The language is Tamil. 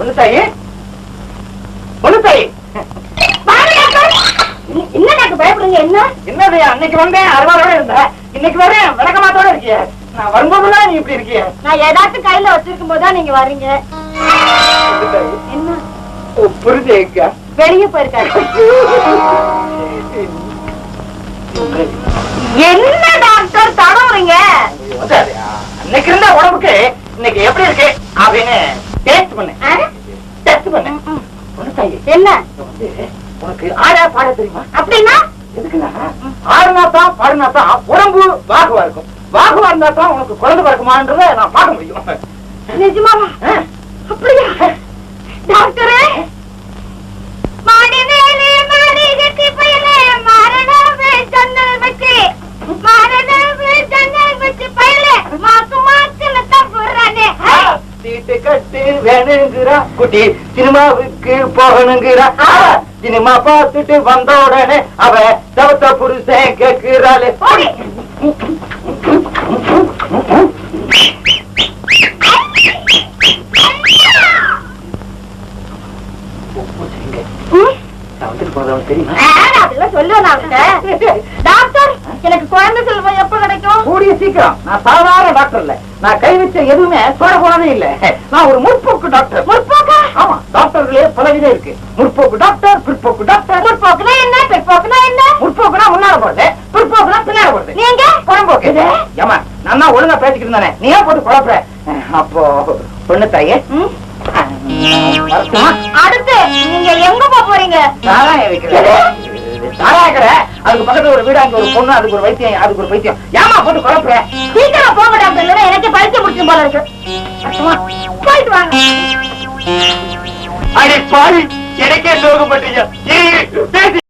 ஒண்ணு தாயி என்ன டாக்டர் பயப்படுங்க? என்ன என்னது? அன்னைக்கு வந்தேன் அறுவாரோட இருந்தேன், இன்னைக்கு வரேன் விளக்கமாத்தோட இருக்கிய. நான் வரும்போதுதான் நீ இப்படி இருக்கிய. நான் ஏதாச்சும் கையில வச்சிருக்கும் போதுதான் நீங்க வர்றீங்க. என்ன புரிஞ்சு வெளியே போயிருக்காரு. என்ன டாக்டர் தடவுறீங்க? அன்னைக்கு இருந்த உடம்புக்கு இன்னைக்கு எப்படி இருக்கு அப்படின்னு டெஸ்ட் பண்ணு. என்ன உனக்கு ஆடா பாட தெரியுமா? அப்படின்னா எதுக்குன்னா ஆடுனாத்தான் பாடுனாத்தான் உடம்பு வாகுவா இருக்கும், வாகுவா இருந்தா தான் உனக்கு குழந்தை பிறக்குமான்றத நான் பார்க்க முடியும். நிஜமாவா? அப்படியா டாக்டரே? சீட்டு கட்டு வேணுங்கிறா குட்டி, சினிமாவுக்கு போகணுங்கிறா. சினிமா பார்த்துட்டு வந்த உடனே அவ தவத்த புருஷன் கேட்கிறாளே. எனக்கு குழந்தை செல்வம் எப்ப கிடைக்கும்? கூடிய சீக்கிரம். நான் சாதாரண டாக்டர் இல்ல, நான் கை வச்ச எதுவுமே தொட போனதே இல்ல. நான் ஒரு முற்போக்கு டாக்டர். முற்போக்கா? ஆமா, டாக்டர்களே பலவிதம் இருக்கு. முற்போக்கு டாக்டர், பிற்போக்கு டாக்டர். முற்போக்குனா என்ன, பிற்போக்குனா என்ன? முற்போக்குனா முன்னால போறது, பிற்போக்குனா பின்னால போறது. நீங்க புறம்போக்கு. ஏமா நான் தான் ஒழுங்கா பேசிக்கிட்டு இருந்தானே, நீ ஏன் போட்டு குழப்பற? அப்போ பொண்ணு தாயே அடுத்து நீங்க எங்க போறீங்க? சாராயம் வைக்கிறேன். சாராயக்கடை, அதுக்கு பக்கத்துல ஒரு வீடு, அங்க ஒரு பொண்ணு, அதுக்கு ஒரு வைத்தியம், அதுக்கு ஒரு பைத்தியம். ஏமா போட்டு குழப்பற? சீக்கிரம் போக டாக்டர், இல்லைன்னா எனக்கு பைத்தியம் முடிச்சு போல இருக்கு. போயிட்டு வாங்க. அடே பாவி, எனக்கே சோகம் பண்றீங்க.